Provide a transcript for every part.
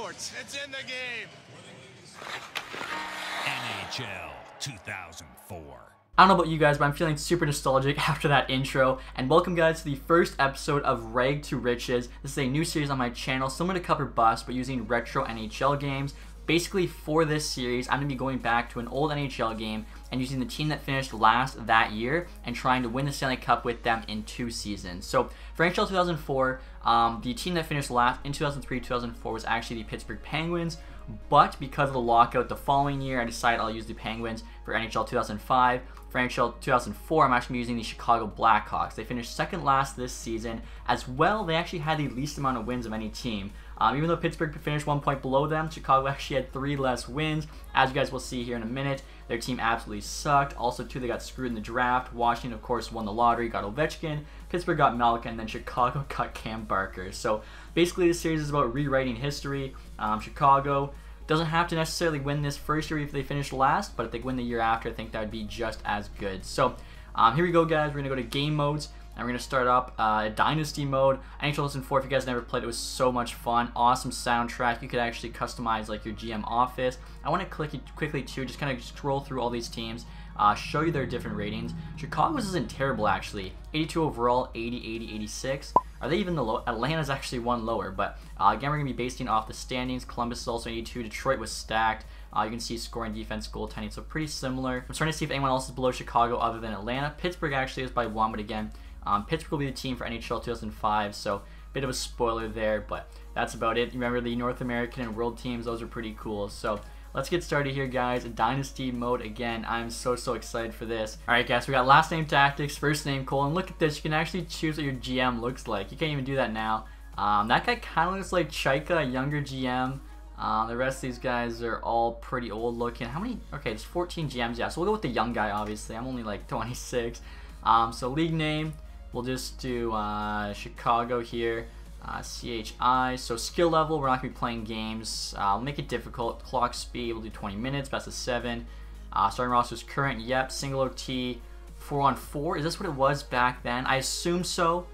sports. It's in the game. NHL 2004. I don't know about you guys, but I'm feeling super nostalgic after that intro. And welcome guys to the first episode of Rag to Riches. This is a new series on my channel, similar to Cover Bust, but using retro NHL games. Basically, for this series, I'm going to be going back to an old NHL game and using the team that finished last that year and trying to win the Stanley Cup with them in 2 seasons. So, for NHL 2004, the team that finished last in 2003-2004 was actually the Pittsburgh Penguins. But because of the lockout the following year, I decided I'll use the Penguins for NHL 2005. For NHL 2004, I'm actually using the Chicago Blackhawks. They finished second last this season. As well, they actually had the least amount of wins of any team. Even though Pittsburgh finished 1 point below them, Chicago actually had 3 less wins. As you guys will see here in a minute, their team absolutely sucked. Also, too, they got screwed in the draft. Washington, of course, won the lottery, got Ovechkin. Pittsburgh got Malkin, and then Chicago got Cam Barker. So, basically, this series is about rewriting history. Chicago doesn't have to necessarily win this first year if they finish last, but if they win the year after, I think that would be just as good. So, here we go, guys. We're going to go to game modes. And we're going to start up Dynasty Mode. NHL 2004, if you guys never played, it was so much fun. Awesome soundtrack. You could actually customize like your GM office. I want to quickly too, just kind of scroll through all these teams, show you their different ratings. Chicago's isn't terrible actually. 82 overall, 80, 80, 86. Are they even the low? Atlanta's actually one lower, but again, we're going to be basing off the standings. Columbus is also 82. Detroit was stacked. You can see scoring, defense, goaltending, so pretty similar. I'm starting to see if anyone else is below Chicago other than Atlanta. Pittsburgh actually is by 1, but again, Pittsburgh will be the team for NHL 2005, so bit of a spoiler there, but that's about it. Remember the North American and World teams, those are pretty cool. So let's get started here, guys. Dynasty Mode again. I'm so excited for this. Alright guys, we got last name Tactics, first name Cole, and look at this. You can actually choose what your GM looks like. You can't even do that now. That guy kind of looks like Chaika, a younger GM. The rest of these guys are all pretty old looking. How many? Okay, there's 14 GMs, yeah, so we'll go with the young guy, obviously. I'm only like 26. So league name, we'll just do Chicago here, CHI. So skill level, we're not going to be playing games. We'll make it difficult. Clock speed, we'll do 20 minutes, best of 7. Starting roster's current, yep. Single OT, 4-on-4. Is this what it was back then? I assume so.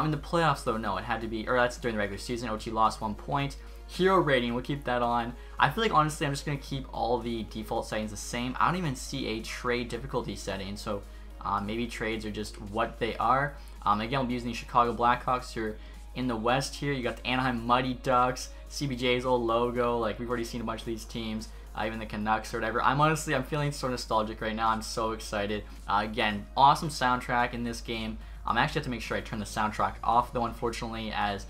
In the playoffs, though, no, it had to be, or that's during the regular season. OT lost 1 point. Hero rating, we'll keep that on. I feel like, honestly, I'm just going to keep all the default settings the same. I don't even see a trade difficulty setting, so maybe trades are just what they are. Again, we'll be using the Chicago Blackhawks here in the West here. You got the Anaheim Mighty Ducks, CBJ's old logo. Like, we've already seen a bunch of these teams, even the Canucks or whatever. I'm feeling so nostalgic right now. I'm so excited. Again, awesome soundtrack in this game. I actually have to make sure I turn the soundtrack off, though, unfortunately, as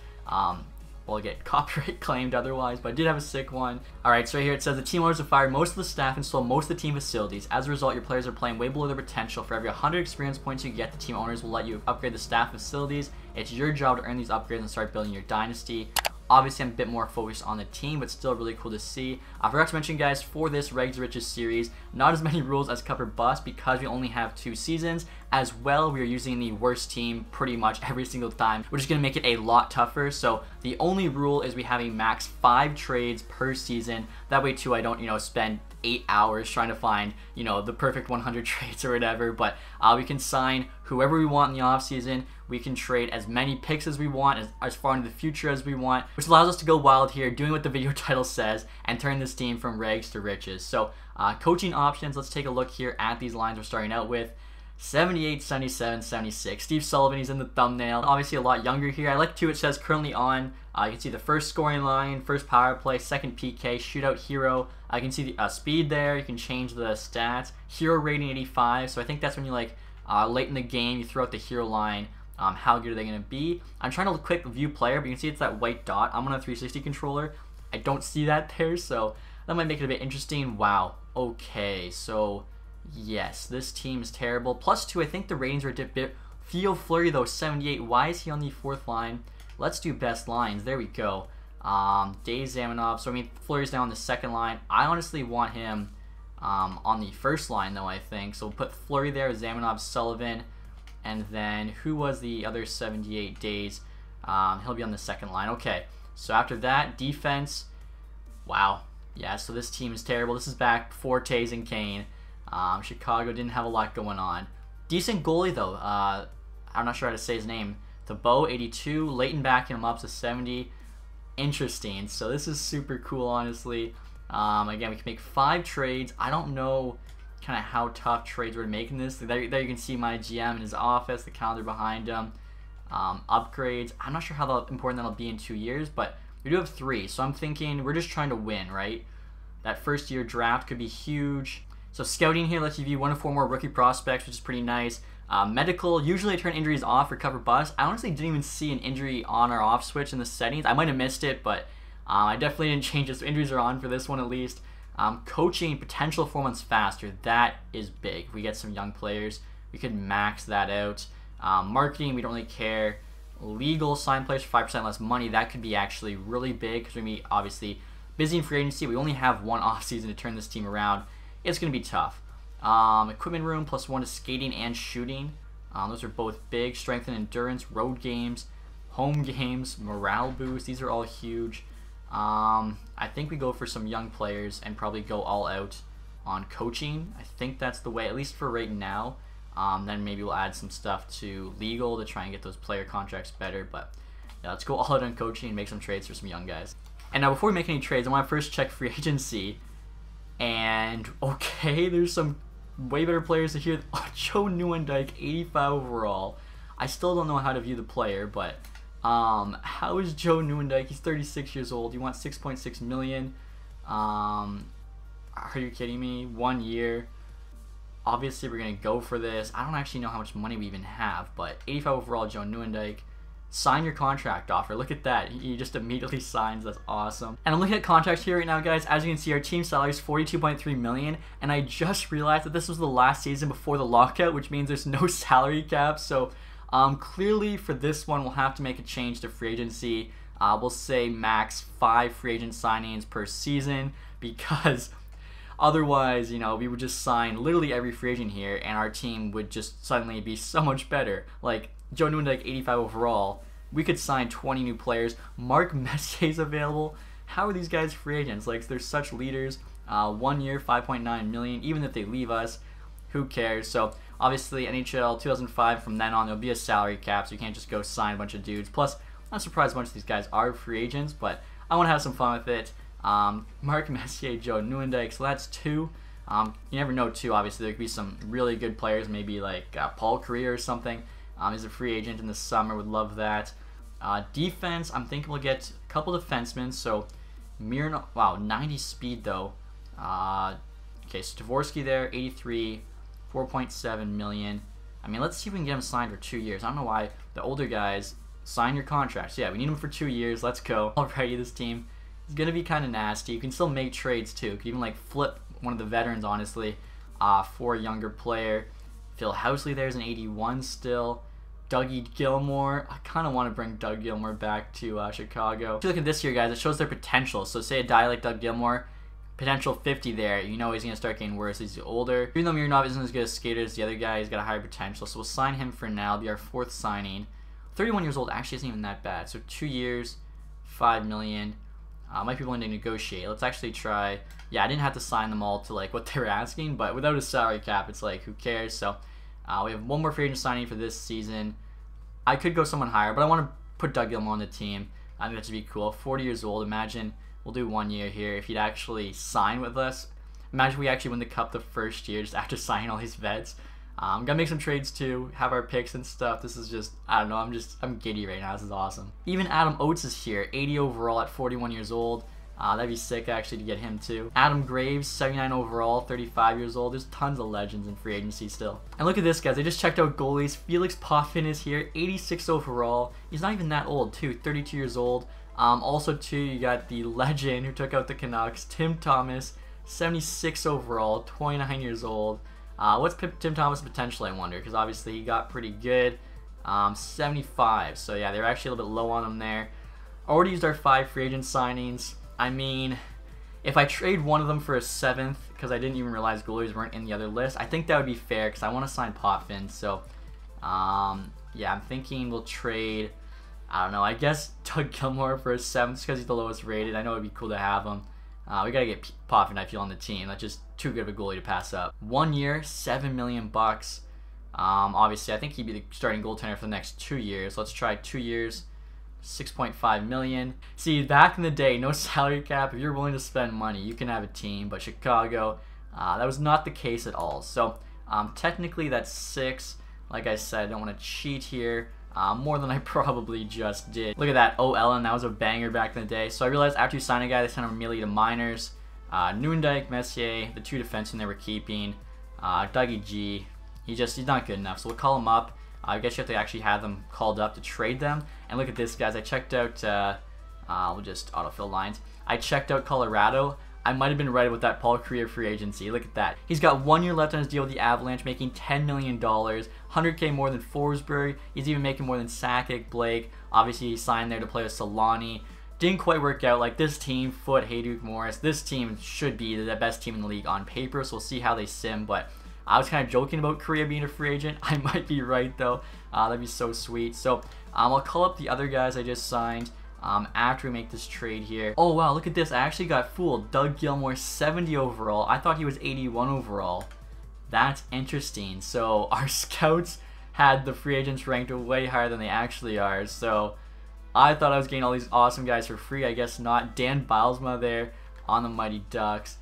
will get copyright claimed otherwise, but I did have a sick one. Alright, so right here it says the team owners have fired most of the staff and sold most of the team facilities. As a result, your players are playing way below their potential. For every 100 experience points you get, the team owners will let you upgrade the staff facilities. It's your job to earn these upgrades and start building your dynasty. Obviously, I'm a bit more focused on the team, but still really cool to see. I forgot to mention, guys, for this Regs Riches series, not as many rules as Cover Bust because we only have 2 seasons. As well, we are using the worst team pretty much every single time, which is going to make it a lot tougher. So the only rule is we have a max 5 trades per season. That way, too, I don't, spend 8 hours trying to find, the perfect 100 trades or whatever. But we can sign whoever we want in the offseason. We can trade as many picks as we want, as far into the future as we want, which allows us to go wild here, doing what the video title says, and turn this team from rags to riches. So, coaching options, let's take a look here at these lines we're starting out with. 78, 77, 76. Steve Sullivan, he's in the thumbnail. Obviously a lot younger here. I like too, it says currently on. You can see the first scoring line, first power play, second PK, shootout hero. I can see the speed there. You can change the stats. Hero rating 85. So I think that's when you late in the game, you throw out the hero line. How good are they going to be? I'm trying to quick view player, but you can see it's that white dot. I'm on a 360 controller. I don't see that there, so that might make it a bit interesting. Wow. Okay, so yes, this team is terrible. +2, I think the ratings are a bit. Theo Fleury, though, 78. Why is he on the 4th line? Let's do best lines. There we go. Dave Zamanov. So, I mean, Fleury's down on the 2nd line. I honestly want him on the 1st line, though, I think. So, we'll put Fleury there, Zamanov, Sullivan. And then, who was the other 78 days? He'll be on the 2nd line. Okay, so after that, defense. Wow. Yeah, so this team is terrible. This is back before Taves and Kane. Chicago didn't have a lot going on. Decent goalie, though. I'm not sure how to say his name. Thibault, 82. Leighton backing him up to 70. interesting. So this is super cool, honestly. Again, we can make 5 trades. I don't know kind of how tough trades we're making this. There you can see my GM in his office, the calendar behind him. Upgrades. I'm not sure how important that'll be in 2 years, but we do have 3. So I'm thinking we're just trying to win, right? That first year draft could be huge. So scouting here lets you view 1 to 4 more rookie prospects, which is pretty nice. Medical, usually I turn injuries off or cover bust. I honestly didn't even see an injury on or off switch in the settings. I might have missed it, but I definitely didn't change it, so injuries are on for this one at least. Coaching, potential 4 months faster. That is big. If we get some young players, we could max that out. Marketing, we don't really care. Legal, sign players for 5% less money. That could be actually really big because we're going to be obviously busy in free agency. We only have 1 offseason to turn this team around. It's going to be tough. Equipment room, +1 to skating and shooting. Those are both big. Strength and endurance, road games, home games, morale boost. These are all huge. I think we go for some young players and probably go all out on coaching. I think that's the way, at least for right now. Then maybe we'll add some stuff to legal to try and get those player contracts better. But yeah, let's go all out on coaching and make some trades for some young guys. And now before we make any trades, I want to first check free agency. And okay, there's some way better players here. Oh, Joe Nieuwendyk, 85 overall. I still don't know how to view the player, but how is Joe Nieuwendyk? He's 36 years old. You want 6.6 million? Are you kidding me? 1 year. Obviously, we're gonna go for this. I don't actually know how much money we even have, but 85 overall, Joe Nieuwendyk. Sign your contract offer. Look at that. He just immediately signs. That's awesome. And I'm looking at contracts here right now, guys. As you can see, our team salary is $42.3 million, and I just realized that this was the last season before the lockout, which means there's no salary cap. So clearly for this one, we'll have to make a change to free agency. We'll say max 5 free agent signings per season, because otherwise, you know, we would just sign literally every free agent here, and our team would just suddenly be so much better. Like, Joe Nieuwendyk, 85 overall. We could sign 20 new players. Mark Messier's available. How are these guys free agents? Like, they're such leaders. 1 year, $5.9 million. Even if they leave us, who cares? So, obviously, NHL 2005, from then on, there'll be a salary cap, so you can't just go sign a bunch of dudes. Plus, I'm not surprised a bunch of these guys are free agents, but I want to have some fun with it. Mark Messier, Joe Nieuwendyk, so that's 2. You never know, too. Obviously, there could be some really good players, maybe like Paul Kariya or something. He's a free agent in the summer. Would love that. Defense, I'm thinking we'll get a couple defensemen. So, Mirno, wow, 90 speed though. Okay, so Dvorsky there, 83, 4.7 million. I mean, let's see if we can get him signed for 2 years. I don't know why the older guys sign your contracts. Yeah, we need him for 2 years. Let's go. Alrighty, this team is gonna be kind of nasty. You can still make trades too. You can even like flip one of the veterans, honestly, for a younger player. Phil Housley there's an 81 still. Dougie Gilmore. I kind of want to bring Doug Gilmore back to Chicago. If you look at this here, guys, it shows their potential. So say a guy like Doug Gilmore, potential 50 there. You know he's going to start getting worse as he's older. Even though Mironov isn't as good a skater as the other guy, he's got a higher potential. So we'll sign him for now. It'll be our 4th signing. 31 years old actually isn't even that bad. So 2 years, $5 million. Might be willing to negotiate. Let's actually try. Yeah, I didn't have to sign them all to like what they were asking, but without a salary cap, it's like, who cares? So we have 1 more free agent signing for this season. I could go someone higher, but I want to put Doug Gilmo on the team. I think that should be cool. 40 years old. Imagine we'll do 1 year here. If he'd actually sign with us, imagine we actually win the cup the first year just after signing all these vets. Gonna make some trades too, have our picks and stuff. This is just, I don't know, I'm giddy right now. This is awesome. Even Adam Oates is here, 80 overall at 41 years old. That'd be sick actually to get him too. Adam Graves, 79 overall, 35 years old. There's tons of legends in free agency still. And look at this, guys. I just checked out goalies. Felix Potvin is here, 86 overall. He's not even that old too, 32 years old. Also too, you got the legend who took out the Canucks, Tim Thomas, 76 overall, 29 years old. What's Tim Thomas' potential, I wonder? Because obviously he got pretty good. 75. So yeah, they're actually a little bit low on him there. Already used our 5 free agent signings. I mean, if I trade one of them for a 7th, because I didn't even realize goalies weren't in the other list, I think that would be fair because I want to sign Potvin. So yeah, I'm thinking we'll trade, I don't know, I guess Doug Gilmore for a 7th because he's the lowest rated. I know it'd be cool to have him. We gotta get Potvin, I feel, on the team. That's just too good of a goalie to pass up. 1 year, $7 million bucks. Obviously, I think he'd be the starting goaltender for the next 2 years. Let's try 2 years, 6.5 million. See, back in the day, no salary cap. If you're willing to spend money, you can have a team. But Chicago, that was not the case at all. So technically that's 6. Like I said, I don't want to cheat here. More than I probably just did. Look at that. Oh, Ellen, that was a banger back in the day. So I realized after you sign a guy, they send him immediately to minors. Nieuwendyk, Messier, the 2 defensemen they were keeping. Dougie G, he's not good enough. So we'll call him up. I guess you have to actually have them called up to trade them. And look at this, guys. I checked out, we'll just autofill lines. I checked out Colorado. I might have been right with that Paul Kariya free agency. Look at that. He's got 1 year left on his deal with the Avalanche, making $10 million, $100K more than Forsberg. He's even making more than Sakic, Blake. Obviously, he signed there to play with Solani. Didn't quite work out. Like this team, Foote, Hayduk, Morris, this team should be the best team in the league on paper. So we'll see how they sim. But I was kind of joking about Kariya being a free agent. I might be right though. That'd be so sweet. So I'll call up the other guys I just signed. After we make this trade here. Oh wow, look at this. I actually got fooled. Doug Gilmo, 70 overall. I thought he was 81 overall. That's interesting. So our scouts had the free agents ranked way higher than they actually are. So I thought I was getting all these awesome guys for free. I guess not. Dan Bilesma there on the Mighty Ducks.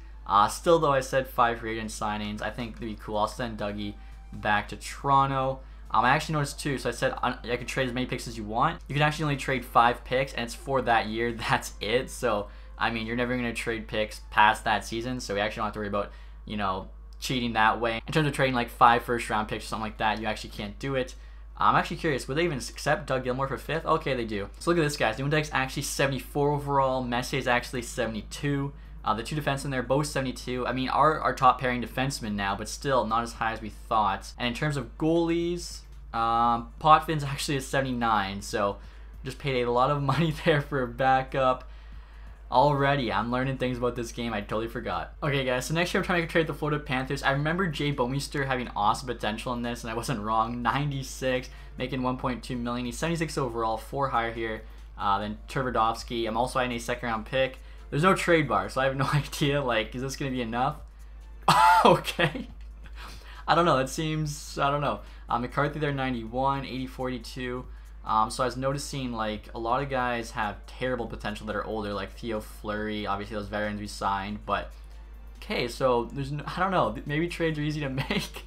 Still though, I said 5 free agent signings. I think it'd be cool. I'll send Dougie back to Toronto. I actually noticed too, so I said I could trade as many picks as you want. You can actually only trade 5 picks, and it's for that year. That's it. So, I mean, you're never going to trade picks past that season, so we actually don't have to worry about, you know, cheating that way. In terms of trading like 5 first-round picks or something like that, you actually can't do it. I'm actually curious, would they even accept Doug Gilmour for 5th? Okay, they do. So look at this, guys. Nieuwendyk's actually 74 overall. Messier's actually 72. The 2 defensemen there, both 72. I mean, our top pairing defensemen now, but still not as high as we thought. And in terms of goalies, Potvin's actually a 79, so just paid a lot of money there for a backup. Already, I'm learning things about this game I totally forgot. Okay, guys, so next year I'm trying to trade the Florida Panthers. I remember Jay Bouwmeester having awesome potential in this, and I wasn't wrong. 96, making 1.2 million. He's 76 overall, 4 higher here than Tverdovsky. I'm also adding a 2nd round pick. There's no trade bar, so I have no idea, like, is this going to be enough? Okay. I don't know, that seems, I don't know. McCarthy there, 91, 80, 42. So I was noticing, like, a lot of guys have terrible potential that are older, like Theo Fleury, obviously those veterans we signed, but, okay, so there's no, I don't know, maybe trades are easy to make.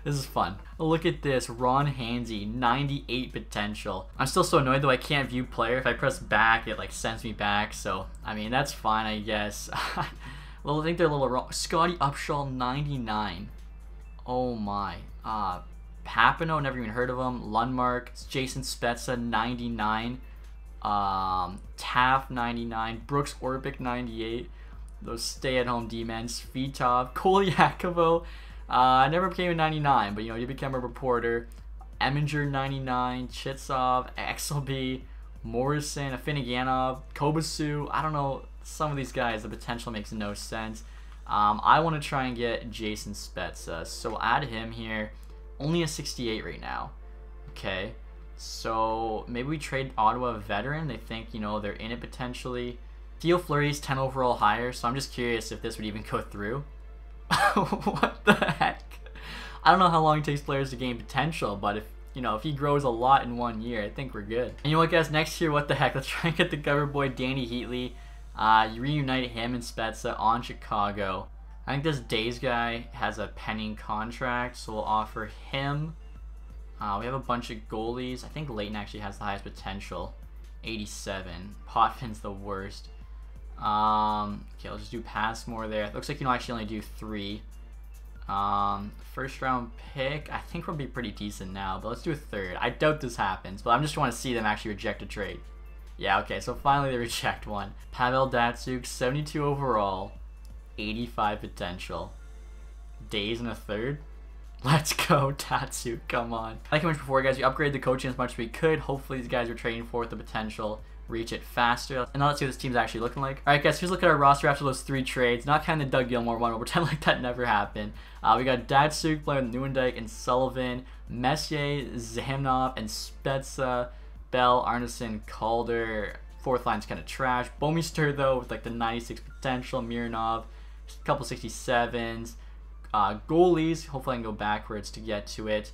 This is fun. Look at this, Ron Hansey, 98 potential. I'm still so annoyed though I can't view player. If I press back, it like sends me back, so, I mean, that's fine, I guess. Well, I think they're a little wrong. Scotty Upshall, 99. Oh my. Papineau, never even heard of him. Lundmark, Jason Spezza, 99. Taft, 99. Brooks Orpik, 98. Those stay-at-home D-men. Svitov, Kolyakovo. Never became a 99, but you know, he became a reporter. Eminger, 99. Chitsov, Exelby, Morrison, Afiniganov, Kobasu. I don't know, some of these guys, the potential makes no sense. I want to try and get Jason Spezza, so we'll add him here. Only a 68 right now. Okay, so maybe we trade Ottawa a veteran. They think, you know, they're in it potentially. Theo Fleury's 10 overall higher, so I'm just curious if this would even go through. What the heck? I don't know how long it takes players to gain potential, but if, you know, if he grows a lot in 1 year, I think we're good. And you know what, guys? Next year, what the heck? Let's try and get the cover boy Danny Heatley. You reunite him and Spezza on Chicago. I think this Days guy has a pending contract, so we'll offer him. We have a bunch of goalies. I think Leighton actually has the highest potential, 87. Potvin's the worst. Okay, I'll just do Passmore there. Looks like you know actually only do 3. First round pick, I think we'll be pretty decent now, but let's do a 3rd. I doubt this happens, but I'm just want to see them actually reject a trade. Yeah, okay, so finally they reject one. Pavel Datsyuk, 72 overall, 85 potential. Days and a 3rd? Let's go, Datsyuk, come on. Like I mentioned before, guys, we upgraded the coaching as much as we could. Hopefully these guys are training for with the potential reach it faster. And now let's see what this team's actually looking like. Alright guys, here's a look at our roster after those 3 trades. Not kind of the Doug Gilmour one, we'll pretend like that never happened. We got Datsyuk playing with Nieuwendyk and Sullivan, Messier, Zamnov, and Spezza, Bell, Arneson, Calder. 4th line's kind of trash. Bouwmeester though with like the 96 potential, Mironov, a couple 67s. Goalies, hopefully I can go backwards to get to it.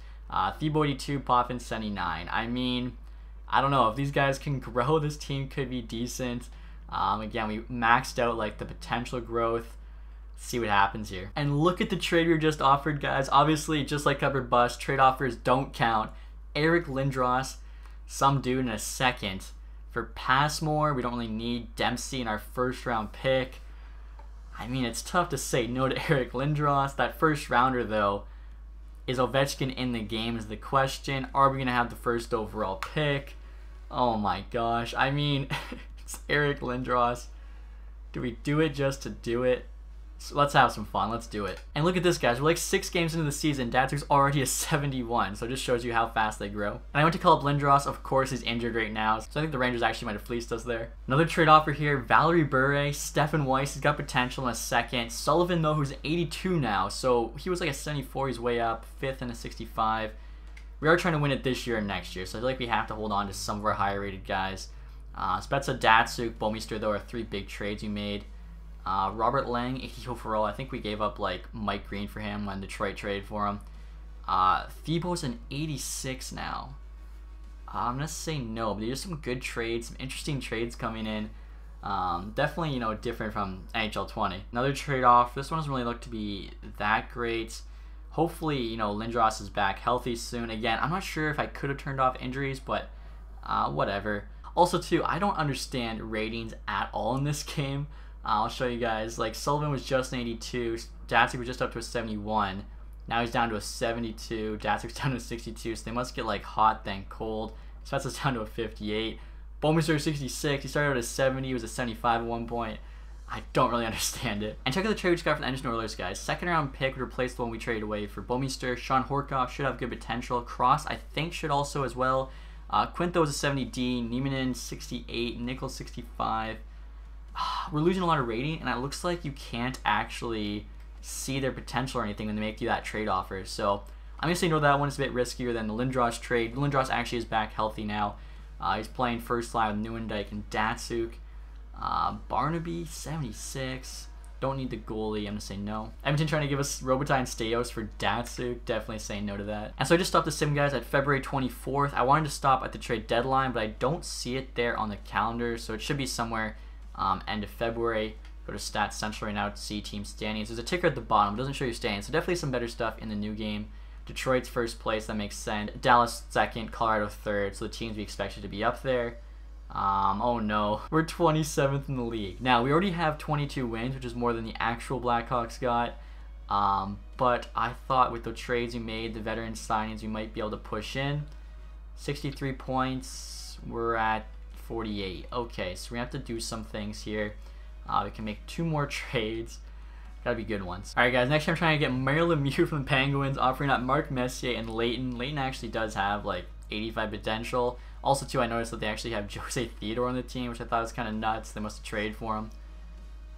Thibault 82, Potvin 79. I mean, I don't know if these guys can grow. This team could be decent. Again, we maxed out like the potential growth. See what happens here. And look at the trade we were just offered, guys. Obviously, just like cover bust, trade offers don't count. Eric Lindros, some dude in a second. For Passmore, we don't really need Dempsey in our first round pick. I mean, it's tough to say no to Eric Lindros. That first rounder, though, is Ovechkin in the game is the question. Are we going to have the first overall pick? Oh my gosh. I mean, it's Eric Lindros. Do we do it just to do it? So let's have some fun. Let's do it. And look at this, guys. We're like 6 games into the season. Datsuk's already a 71, so it just shows you how fast they grow. And I went to call up Lindros. Of course, he's injured right now, so I think the Rangers actually might have fleeced us there. Another trade offer here. Valerie Bure, Stefan Weiss. He's got potential in a second. Sullivan, though, who's 82 now, so he was like a 74. He's way up. 5th and a 65. We are trying to win it this year and next year, so I feel like we have to hold on to some of our higher-rated guys. Spezza, Datsuk, Bouwmeester, though, are 3 big trades we made. Robert Lang, 80 overall. I think we gave up like Mike Green for him when Detroit traded for him. Thibault's an 86 now. I'm gonna say no, but there's some good trades, some interesting trades coming in. Definitely, you know, different from NHL 20. Another trade off. This one doesn't really look to be that great. Hopefully, you know, Lindros is back healthy soon. Again, I'm not sure if I could have turned off injuries, but whatever. Also, too, I don't understand ratings at all in this game. I'll show you guys. Like, Sullivan was just an 82. Datsuk was just up to a 71. Now he's down to a 72. Datsuk's down to a 62. So they must get, like, hot, then cold. Spezza's down to a 58. Bouwmeester 66. He started out as 70. He was a 75 at one point. I don't really understand it. And check out the trade we just got from the Edmonton Oilers, guys. 2nd round pick would replace the one we traded away for Bouwmeester. Sean Horkoff should have good potential. Cross, I think, should also as well. Quinto was a 70D. Niemanen 68. Nichols 65. We're losing a lot of rating, and it looks like you can't actually see their potential or anything when they make you that trade offer. So I'm going to say no to that one. It's a bit riskier than the Lindros trade. Lindros actually is back healthy now. He's playing first line with Nieuwendyk and Datsuk. Barnaby, 76. Don't need the goalie. I'm going to say no. Edmonton trying to give us Robitaille and Staios for Datsuk. Definitely saying no to that. And so I just stopped the sim, guys, at February 24th. I wanted to stop at the trade deadline, but I don't see it there on the calendar, so it should be somewhere end of February. Go to Stats Central right now to see team standings. There's a ticker at the bottom. It doesn't show your standings, so definitely some better stuff in the new game. Detroit's first place. That makes sense. Dallas 2nd. Colorado 3rd. So the teams we expected to be up there. Oh no. We're 27th in the league. Now, we already have 22 wins, which is more than the actual Blackhawks got. But I thought with the trades we made, the veteran signings, we might be able to push in. 63 points. We're at 48. Okay, so we have to do some things here. We can make 2 more trades. Gotta be good ones. Alright, guys, next I'm trying to get Marilyn Mew from the Penguins, offering up Mark Messier and Leighton. Leighton actually does have like 85 potential. Also, too, I noticed that they actually have Jose Theodore on the team, which I thought was kind of nuts. They must have traded for him.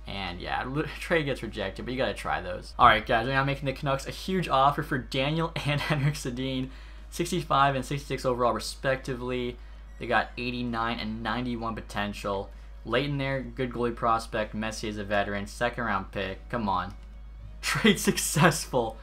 And yeah, trade gets rejected, but you gotta try those. Alright, guys, we're now making the Canucks a huge offer for Daniel and Henrik Sedin. 65 and 66 overall, respectively. They got 89 and 91 potential. Leighton there, good goalie prospect. Messier is a veteran. 2nd round pick. Come on. Trade successful.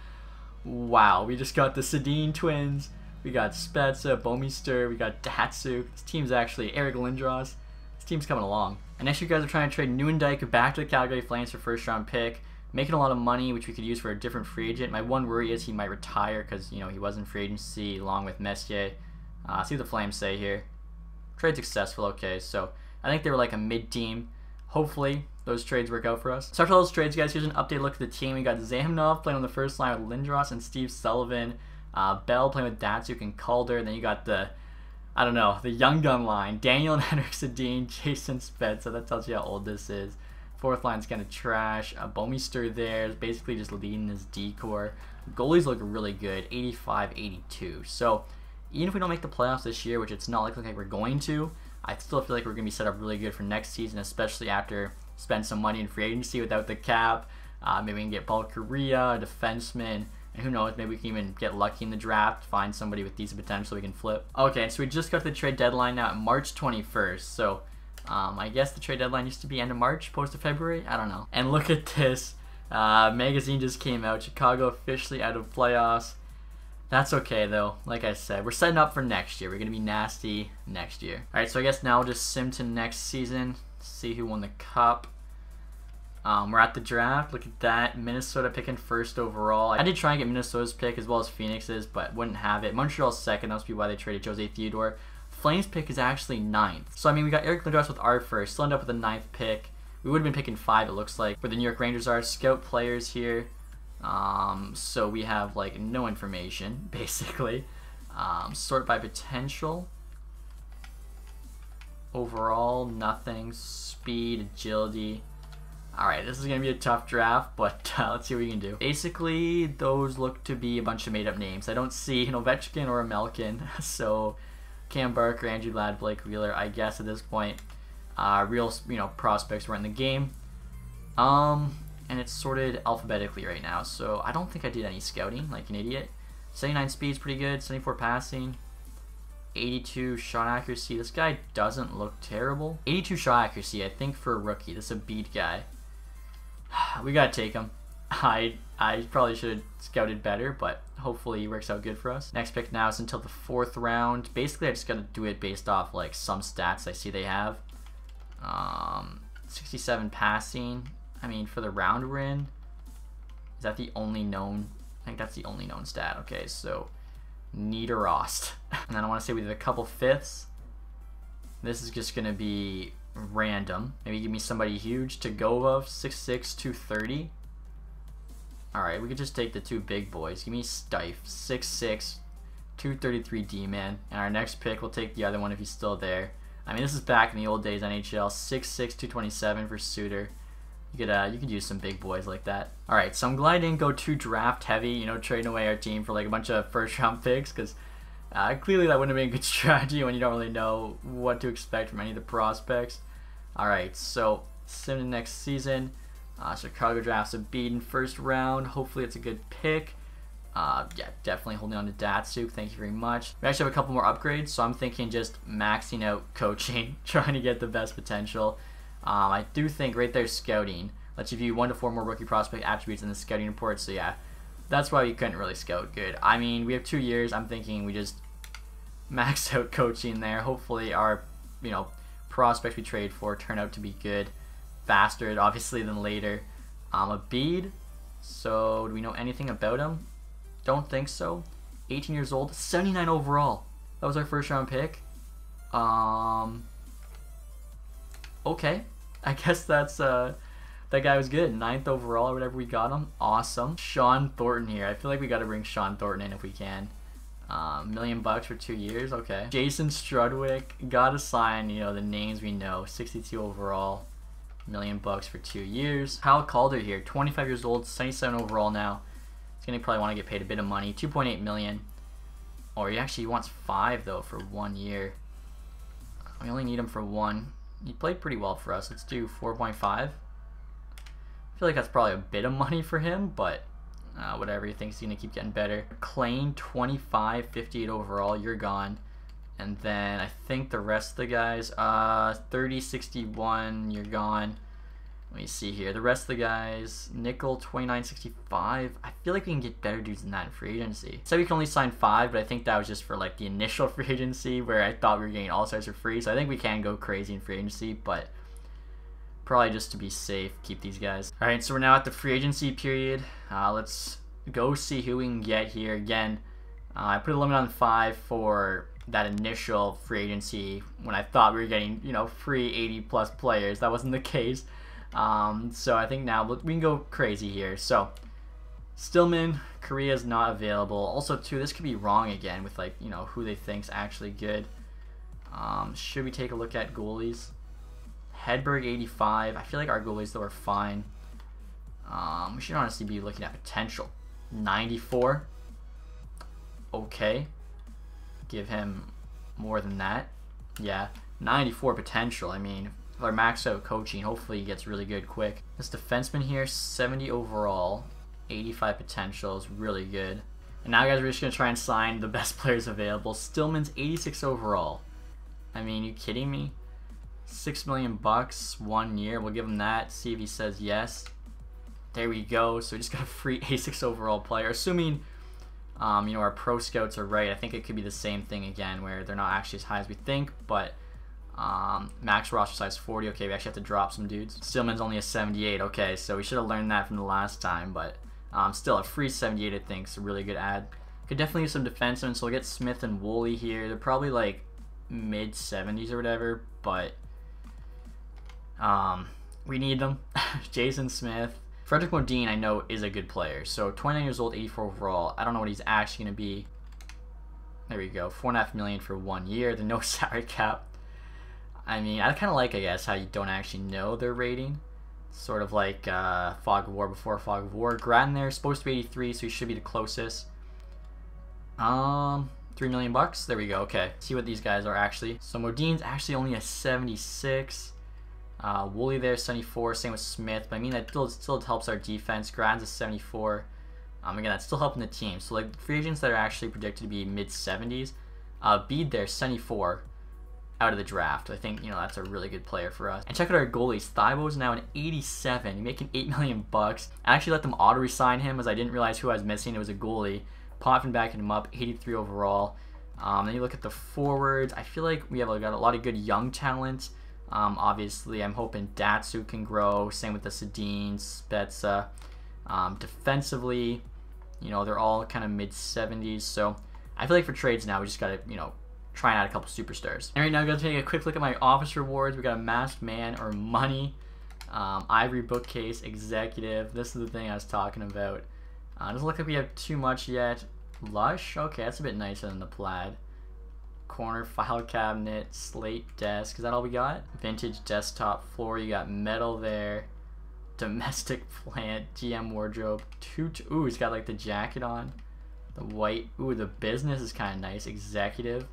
Wow, we just got the Sedin twins. We got Spezza, Bouwmeester. We got Datsuk. This team's actually Eric Lindros. This team's coming along. And next you guys are trying to trade Nieuwendyk back to the Calgary Flames for 1st round pick. Making a lot of money, which we could use for a different free agent. My one worry is he might retire because, you know, he was in free agency along with Messier. See what the Flames say here. Trade successful. Okay, so I think they were like a mid-team. Hopefully, those trades work out for us. So after all those trades, guys, here's an update look at the team. We got Zamnov playing on the first line with Lindros and Steve Sullivan. Bell playing with Datsuk and Calder. Then you got the, I don't know, the young gun line. Daniel and Henrik Sedin, Jason Spezza. That tells you how old this is. 4th line's kind of trash. Bouwmeester there is basically just leading his D-core. Goalies look really good, 85, 82. So even if we don't make the playoffs this year, which it's not looking like we're going to, I still feel like we're going to be set up really good for next season, especially after spend some money in free agency without the cap. Maybe we can get Paul Korea, a defenseman, and who knows, maybe we can even get lucky in the draft, find somebody with decent potential we can flip. Okay, so we just got the trade deadline now at March 21st, so I guess the trade deadline used to be end of March, opposed to February, I don't know. And look at this, magazine just came out, Chicago officially out of playoffs. That's okay though. Like I said, we're setting up for next year. We're gonna be nasty next year. All right, so I guess now we'll just sim to next season. See who won the cup. We're at the draft. Look at that. Minnesota picking first overall. I did try and get Minnesota's pick as well as Phoenix's, but wouldn't have it. Montreal's second. That must be why they traded Jose Theodore. Flames pick is actually 9th. So, I mean, we got Eric Lindros with our first. Still end up with the 9th pick. We would have been picking 5, it looks like, where the New York Rangers are. Scout players here. So we have, like, no information, basically. Sort by potential. Overall, nothing. Speed, agility. Alright, this is going to be a tough draft, but let's see what we can do. Basically, those look to be a bunch of made-up names. I don't see an Ovechkin or a Malkin, so Cam Barker, Andrew Ladd, Blake Wheeler, I guess at this point. Real, prospects were in the game. And it's sorted alphabetically right now, so I don't think I did any scouting, like an idiot. 79 speed's pretty good, 74 passing. 82 shot accuracy. This guy doesn't look terrible. 82 shot accuracy, I think, for a rookie. This is a beat guy. We gotta take him. I probably should have scouted better, but hopefully he works out good for us. Next pick now is until the 4th round. Basically, I just gotta do it based off like some stats I see they have. 67 passing. I mean, for the round we're in, is that the only known? I think that's the only known stat. Okay, so Niederost. And then I want to say we did a couple 5ths. This is just gonna be random. Maybe give me somebody huge to go of 6'6", 230. Alright, we could just take the 2 big boys. Give me Stife, 6'6", 233 D-man. And our next pick, we'll take the other one if he's still there. I mean, this is back in the old days NHL. 6'6", 227 for Suter. You could use some big boys like that. Alright, so I'm glad I didn't go too draft heavy, trading away our team for like a bunch of first round picks, because clearly that wouldn't have been a good strategy when you don't really know what to expect from any of the prospects. Alright, so sim to next season. Chicago drafts a beat in first round. Hopefully it's a good pick. Yeah, definitely holding on to Datsuk. Thank you very much. We actually have a couple more upgrades, so I'm thinking just maxing out coaching, trying to get the best potential. I do think right there scouting lets you view 1 to 4 more rookie prospect attributes in the scouting report. So yeah, that's why we couldn't really scout good. I mean, we have 2 years. I'm thinking we just max out coaching there. Hopefully our prospects we trade for turn out to be good faster, obviously, than later. A bead. So do we know anything about him? Don't think so. 18 years old, 79 overall. That was our first round pick. Okay, I guess that's that guy was good. 9th overall or whatever we got him. Awesome. Sean Thornton here. I feel like we got to bring Sean Thornton in if we can. $1 million for 2 years. Okay. Jason Strudwick. Gotta sign, the names we know. 62 overall. $1 million for 2 years. Kyle Calder here. 25 years old. 77 overall now. He's gonna probably want to get paid a bit of money. 2.8 million. Or he wants 5 though for 1 year. We only need him for 1. He played pretty well for us. Let's do 4.5. I feel like that's probably a bit of money for him, but whatever. He thinks he's going to keep getting better. Klein, 25, 58 overall. You're gone. And then I think the rest of the guys, 30, 61, you're gone. Let me see here. The rest of the guys, Nickel, 29, 65. I feel like we can get better dudes than that in free agency. So we can only sign 5, but I think that was just for like the initial free agency where I thought we were getting all-stars for free. So I think we can go crazy in free agency, but probably just to be safe, keep these guys. All right, so we're now at the free agency period. Let's go see who we can get here. Again, I put a limit on 5 for that initial free agency when I thought we were getting, free 80+ players. That wasn't the case. So I think now we can go crazy here. So Stillman, Korea is not available. Also, too, this could be wrong again with like who they think's actually good. Should we take a look at goalies? Hedberg, 85. I feel like our goalies though are fine. We should honestly be looking at potential. 94. Okay. Give him more than that. Yeah, 94 potential. I mean, with our max out coaching, hopefully he gets really good quick. This defenseman here, 70 overall, 85 potential, is really good. And now, guys, we're just going to try and sign the best players available. Stillman's 86 overall. I mean, you kidding me? $6 million, 1 year. We'll give him that, see if he says yes. There we go. So we just got a free 86 overall player, assuming You know, our pro scouts are right. I think it could be the same thing again, where they're not actually as high as we think, but max roster size 40. Okay, we actually have to drop some dudes. Stillman's only a 78. Okay, so we should have learned that from the last time, but still a free 78 I think is a really good ad. Could definitely use some defensemen, so we'll get Smith and Woolley here. They're probably like mid 70s or whatever, but we need them. Jason Smith. Frederick Modine I know is a good player, so 29 years old, 84 overall. I don't know what he's actually going to be. There we go, $4.5 million for 1 year. The no salary cap. I mean, I kind of like, I guess, how you don't actually know their rating. Sort of like Fog of War before Fog of War. Grattan there, supposed to be 83, so he should be the closest. $3 million bucks. There we go. Okay, see what these guys are actually. So Modine's actually only a 76. Woolley there, 74. Same with Smith, but I mean that still helps our defense. Grattan's a 74. Again, that's still helping the team. So like free agents that are actually predicted to be mid 70s. Bede there, 74. Out of the draft. I think, you know, that's a really good player for us. And check out our goalies. Thibault's now an 87. He's making $8 million bucks. I actually let them auto resign him as I didn't realize who I was missing. It was a goalie. Potvin backing him up, 83 overall. Then you look at the forwards. I feel like we have got a lot of good young talent. Obviously, I'm hoping Datsyuk can grow. Same with the Sedins, Spezza. Defensively, you know, they're all kind of mid 70s. So I feel like for trades now, we just got to, you know, try and add a couple superstars. And right now, I'm going to take a quick look at my office rewards. We got a masked man or money, ivory bookcase, executive. This is the thing I was talking about. Doesn't look like we have too much yet. Lush, okay, that's a bit nicer than the plaid. Corner file cabinet, slate desk. Is that all we got? Vintage desktop floor. You got metal there. Domestic plant, GM wardrobe. Ooh, he's got like the jacket on. The white. Ooh, the business is kind of nice. Executive.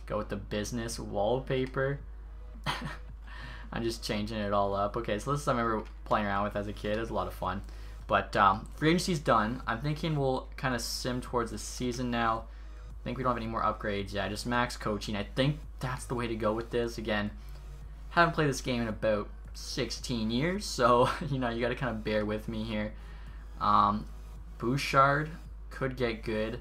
Go with the business wallpaper. I'm just changing it all up. Okay, so this is something I remember playing around with as a kid. It was a lot of fun. But free agency's done. I'm thinking we'll kind of sim towards the season now. I think we don't have any more upgrades. Yeah, just max coaching. I think that's the way to go with this. Again, haven't played this game in about 16 years, so you know, you got to kind of bear with me here. Bouchard could get good.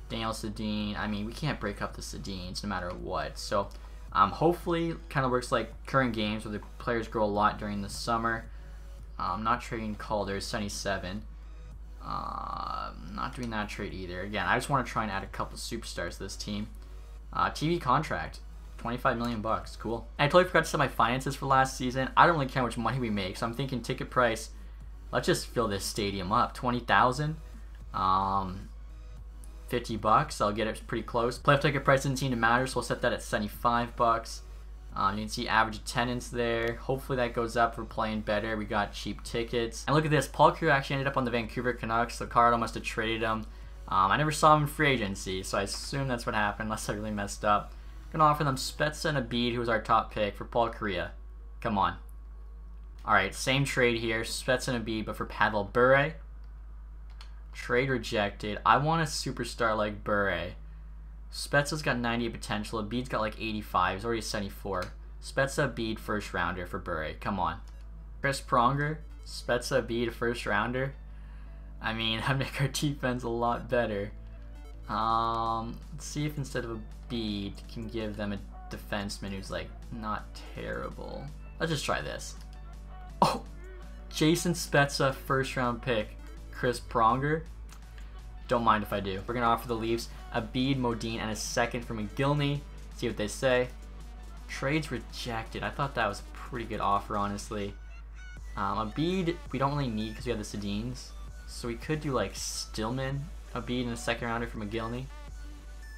Daniel Sedin, I mean, we can't break up the Sedins no matter what. So hopefully kind of works like current games where the players grow a lot during the summer. I'm not trading Calder, 77. Not doing that trade either. Again, I just want to try and add a couple superstars to this team. TV contract, 25 million bucks. Cool. And I totally forgot to set my finances for last season. I don't really care how much money we make, so I'm thinking ticket price. Let's just fill this stadium up. 20,000. 50 bucks. I'll get it pretty close. Playoff ticket price didn't seem to matter, so we'll set that at 75 bucks. You can see average attendance there. Hopefully that goes up. We're playing better. We got cheap tickets. And look at this. Paul Kariya actually ended up on the Vancouver Canucks. So Cardo must have traded him. I never saw him in free agency, so I assume that's what happened, unless I really messed up. Gonna offer them Spezza and a Bede, who was our top pick, for Paul Kariya. Come on. Alright, same trade here. Spezza and a Bede, but for Pavel Bure. Trade rejected. I want a superstar like Bure. Spezza's got 98 potential. Bede's got like 85. He's already 74. Spezza, Bede, first rounder for Bure. Come on. Chris Pronger, Spezza, Bede, first rounder. I mean, that'd make our defense a lot better. Let's see if instead of a Bede, can give them a defenseman who's like not terrible. Let's just try this. Oh, Jason Spezza, first round pick. Chris Pronger. Don't mind if I do. We're gonna offer the Leafs a Bede, Modine, and a second for McGillney. See what they say. Trades rejected. I thought that was a pretty good offer, honestly. A Bede we don't really need because we have the Sedins. So we could do like Stillman, a Bede, and a second rounder for McGillney.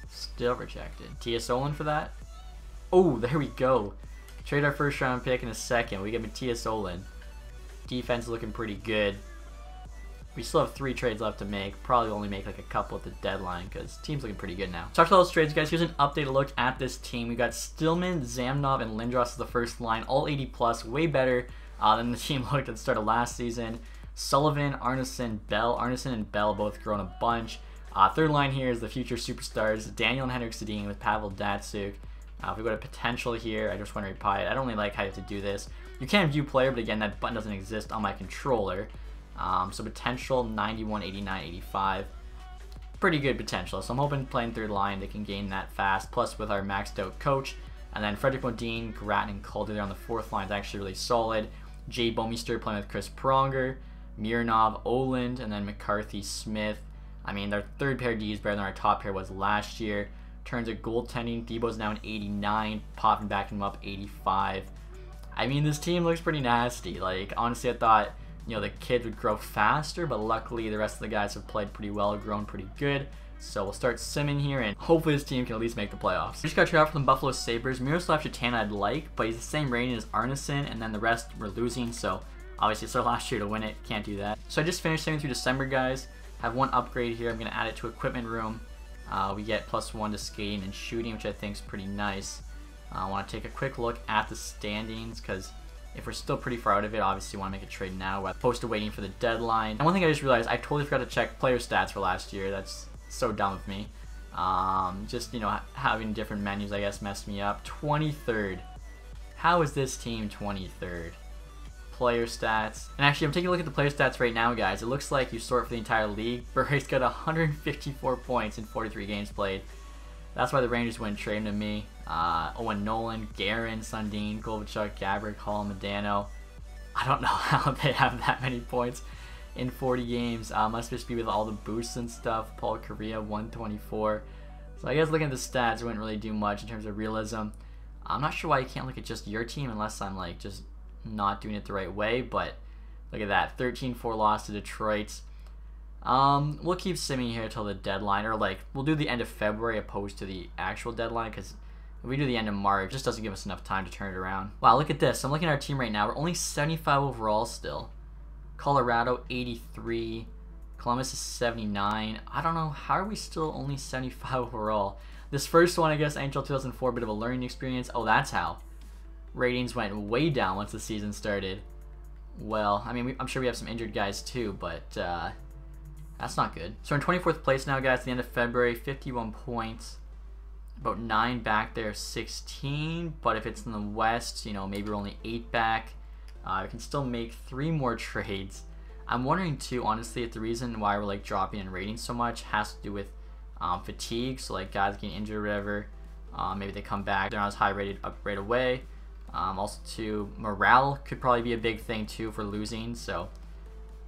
Still rejected. Mattias Ohlund for that. Oh, there we go. Trade our first round pick in a second. We get Mattias Ohlund. Defense looking pretty good. We still have 3 trades left to make. Probably only make like a couple at the deadline because team's looking pretty good now. So after all those trades, guys, here's an updated look at this team. We got Stillman, Zamnov, and Lindros as the first line, all 80 plus, way better than the team looked at the start of last season. Sullivan, Arneson, Bell. Arneson and Bell both grown a bunch. Third line here is the future superstars, Daniel and Henrik Sedin with Pavel Datsyuk. If we go to potential here, I just want to reply it. I don't really like how you have to do this. You can view player, but again, that button doesn't exist on my controller. So potential 91, 89, 85. pretty good potential. So I'm hoping playing third line, they can gain that fast. Plus with our maxed out coach. And then Frederick Modine, Gratton, and Calder there on the fourth line is actually really solid. Jay Bomeister playing with Chris Pronger, Mironov, Oland, and then McCarthy, Smith. I mean, their third pair D is better than our top pair was last year. Turns of goaltending, Debo's now an 89, popping back him up 85. I mean, this team looks pretty nasty. Like, honestly, I thought, you know, the kids would grow faster, but luckily the rest of the guys have played pretty well, grown pretty good. So we'll start simming here, and hopefully this team can at least make the playoffs. We just got traded out from the Buffalo Sabres. Miroslav Chatana I'd like, but he's the same rating as Arneson, and then the rest we're losing, so obviously it's our last year to win it. Can't do that. So I just finished saving through December, guys. Have one upgrade here. I'm going to add it to equipment room. We get +1 to skating and shooting, which I think is pretty nice. I want to take a quick look at the standings, because if we're still pretty far out of it, obviously want to make a trade now as opposed to waiting for the deadline. And one thing I just realized, I totally forgot to check player stats for last year. That's so dumb of me. Just, you know, having different menus, I guess, messed me up. 23rd. How is this team 23rd? Player stats. And actually, I'm taking a look at the player stats right now, guys. It looks like you sort for the entire league. Buray's got 154 points in 43 games played. That's why the Rangers wouldn't trade him to me. Owen Nolan, Guerin, Sundin, Golubchuk, Gabrick, Hall, Medano. I don't know how they have that many points in 40 games. Must just be with all the boosts and stuff. Paul Correa, 124. So I guess looking at the stats, it wouldn't really do much in terms of realism. I'm not sure why you can't look at just your team unless I'm like just not doing it the right way, but look at that, 13-4 loss to Detroit. We'll keep simming here till the deadline, or like we'll do the end of February opposed to the actual deadline, because if we do the end of March, it just doesn't give us enough time to turn it around. Wow, look at this. I'm looking at our team right now. We're only 75 overall still. Colorado 83, Columbus is 79. I don't know, how are we still only 75 overall? This first one, I guess, NHL 2004, bit of a learning experience. Oh, that's how. Ratings went way down once the season started. Well, I mean, I'm sure we have some injured guys too, but that's not good. So we're in 24th place now, guys, at the end of February, 51 points. About 9 back there, 16. But if it's in the West, you know, maybe we're only 8 back. We can still make 3 more trades. I'm wondering too, honestly, if the reason why we're like dropping in ratings so much has to do with fatigue. So like guys getting injured or whatever. Maybe they come back, they're not as high rated up right away. Also too, morale could probably be a big thing too for losing. So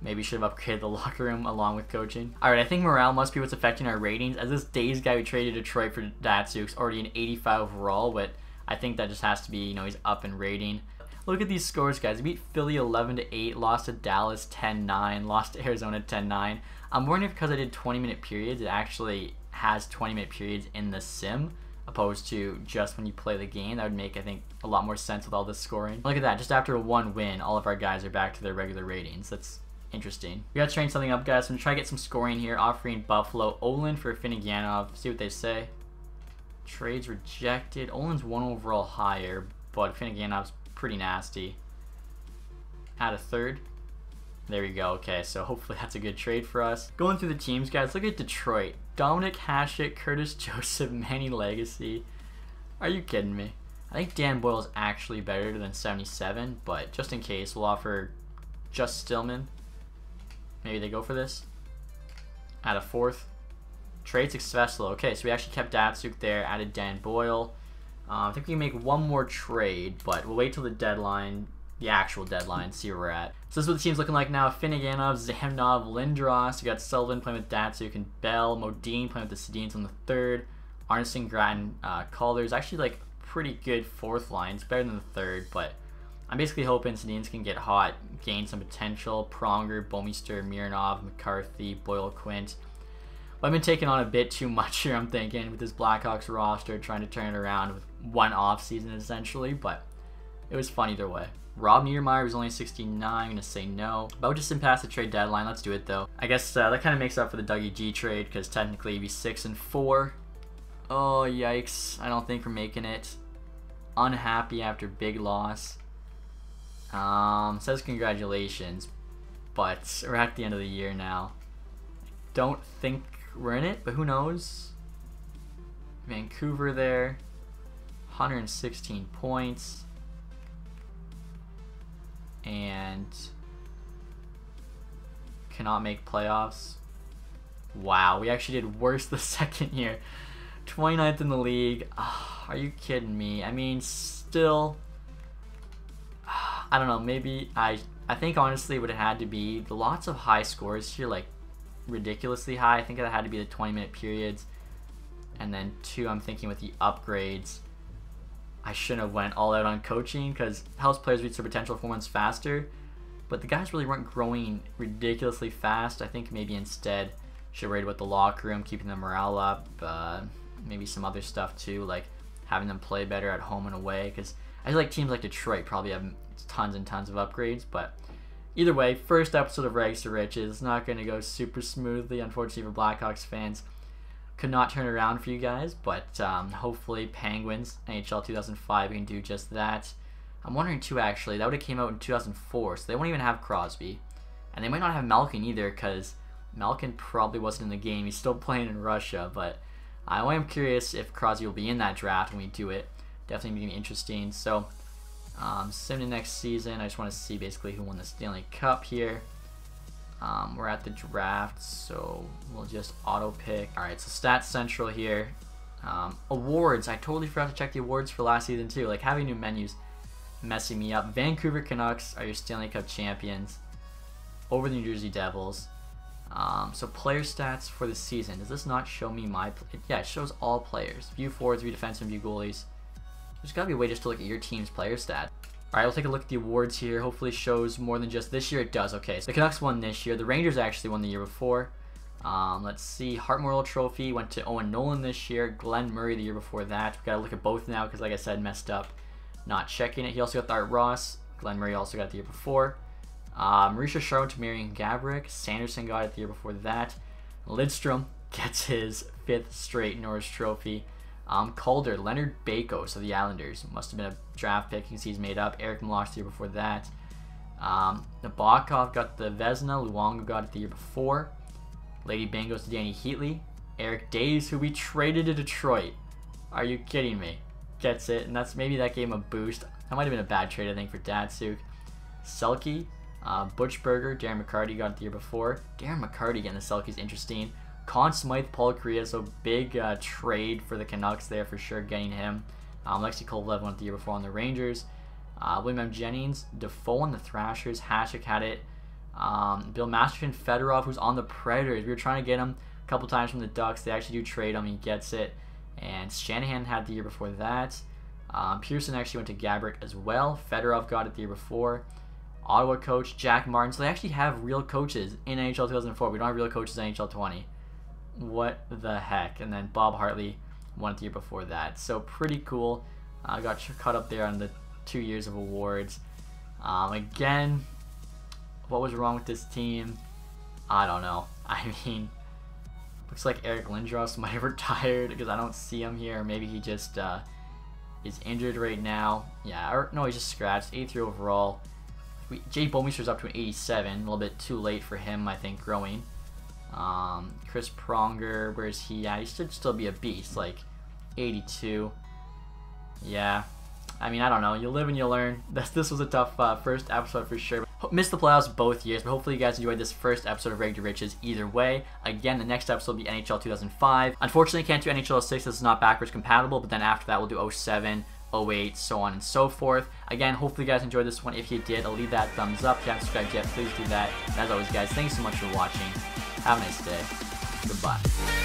maybe should have upgraded the locker room along with coaching. Alright, I think morale must be what's affecting our ratings, as this Days guy we traded to Detroit for Datsuk's already an 85 overall, but I think that just has to be, you know, he's up in rating. Look at these scores, guys. We beat Philly 11-8, lost to Dallas 10-9, lost to Arizona 10-9. I'm wondering if because I did 20-minute periods, it actually has 20-minute periods in the sim, opposed to just when you play the game. That would make, I think, a lot more sense with all this scoring. Look at that. Just after one win, all of our guys are back to their regular ratings. That's interesting. We gotta change something up, guys. I'm gonna try to get some scoring here, offering Buffalo Olin for Finneganov. See what they say. Trades rejected. Olin's 1 overall higher, but Finneganov's pretty nasty. Add a third. There we go. Okay, so hopefully that's a good trade for us. Going through the teams, guys, look at Detroit. Dominic Hasek, Curtis Joseph, Manny Legacy. Are you kidding me? I think Dan Boyle's actually better than 77, but just in case, we'll offer just Stillman. Maybe they go for this. Add a fourth. Trade successful. Okay, so we actually kept Datsuk there, added Dan Boyle. I think we can make one more trade, but we'll wait till the deadline, the actual deadline, see where we're at. So this is what the team's looking like now. Finneganov, Zamnov, Lindros. We got Sullivan playing with Datsuk and Bell. Modine playing with the Sedins on the third. Arneson, Gratton, Calder's actually like pretty good fourth line. It's better than the third, but I'm basically hoping Sedins can get hot, gain some potential. Pronger, Bomeister, Mironov, McCarthy, Boyle, Quint. But I've been taking on a bit too much here, I'm thinking, with this Blackhawks roster, trying to turn it around with one off season essentially, but it was fun either way. Rob Niedermeyer was only 69, I'm going to say no. But we'll just didn't pass the trade deadline, let's do it though. I guess that kind of makes up for the Dougie G trade, because technically he'd be 6-4. Oh, yikes. I don't think we're making it. Unhappy after big loss. Says congratulations, but we're at the end of the year now. Don't think we're in it, but who knows? Vancouver there. 116 points. And cannot make playoffs. Wow, we actually did worse the second year. 29th in the league. Are you kidding me? I mean, still, I don't know, maybe I think honestly it would have had to be lots of high scores here, like ridiculously high. I think it had to be the 20-minute periods. And then 2, I'm thinking with the upgrades, I shouldn't have went all out on coaching because helps players reach their potential performance faster. But the guys really weren't growing ridiculously fast. I think maybe instead should have worried about the locker room, keeping the morale up, maybe some other stuff too, like having them play better at home and away. Because I feel like teams like Detroit probably have tons and tons of upgrades. But either way, first episode of Rags to Riches. It's not going to go super smoothly, unfortunately for Blackhawks fans. Could not turn it around for you guys, but hopefully Penguins, NHL 2005, we can do just that. I'm wondering too, actually, that would have came out in 2004, so they won't even have Crosby. And they might not have Malkin either, because Malkin probably wasn't in the game. He's still playing in Russia, but I am curious if Crosby will be in that draft when we do it. Definitely going to be interesting. So, sim to next season. I just want to see basically who won the Stanley Cup here. We're at the draft, so we'll just auto pick. All right, so Stats Central here. Awards. I totally forgot to check the awards for last season too. Like having new menus messing me up. Vancouver Canucks are your Stanley Cup champions over the New Jersey Devils. So player stats for the season. Does this not show me my? Yeah, it shows all players. View forwards, view defensemen, view goalies. There's got to be a way just to look at your team's player stat. Alright, we'll take a look at the awards here. Hopefully it shows more than just this year. It does. Okay, so the Canucks won this year. The Rangers actually won the year before. Let's see. Hart Memorial Trophy went to Owen Nolan this year. Glenn Murray the year before that. We've got to look at both now because, like I said, messed up not checking it. He also got the Art Ross. Glenn Murray also got it the year before. Mauricio Chara to Marian Gaborik. Sanderson got it the year before that. Lidstrom gets his 5th straight Norris Trophy. Calder, Leonard Bakos of the Islanders. Must have been a draft pick. You can see he's made up. Eric Malosh the year before that. Nabokov got the Vezina. Luongo got it the year before. Lady Bang goes to Danny Heatley. Eric Days, who we traded to Detroit. Are you kidding me? Gets it. And that's maybe that gave him a boost. That might have been a bad trade, I think, for Datsuk. Selke, Butchberger, Darren McCarty got it the year before. Darren McCarty getting the Selke is interesting. Conn Smythe, Paul Kariya, so big trade for the Canucks there for sure, getting him. Lexi Kovalev went the year before on the Rangers. William M. Jennings, Defoe on the Thrashers, Hasek had it. Bill Masterton, Fedorov, who's on the Predators. We were trying to get him a couple times from the Ducks. They actually do trade him. He gets it. And Shanahan had the year before that. Pearson actually went to Gaborik as well. Fedorov got it the year before. Ottawa coach, Jack Martin. So they actually have real coaches in NHL 2004. We don't have real coaches in NHL 20. What the heck? And then Bob Hartley won it the year before that. So pretty cool. I got caught up there on the 2 years of awards. Again, what was wrong with this team? I don't know. I mean, looks like Eric Lindros might have retired because I don't see him here. Maybe he just is injured right now. Yeah, or no, he's just scratched. 83 overall. Jay Bomeister's up to an 87. A little bit too late for him, I think, growing. Chris Pronger, where's he at? He should still be a beast, like 82. Yeah, I mean, I don't know. You live and you learn. This was a tough first episode for sure. Missed the playoffs both years, but hopefully you guys enjoyed this first episode of Reg to Riches either way. Again, the next episode will be NHL 2005. Unfortunately, can't do NHL 06. This is not backwards compatible, but then after that, we'll do 07, 08, so on and so forth. Again, hopefully you guys enjoyed this one. If you did, I'll leave that thumbs up. If you haven't subscribed yet, please do that. And as always, guys, thanks so much for watching. Have a nice day. Goodbye.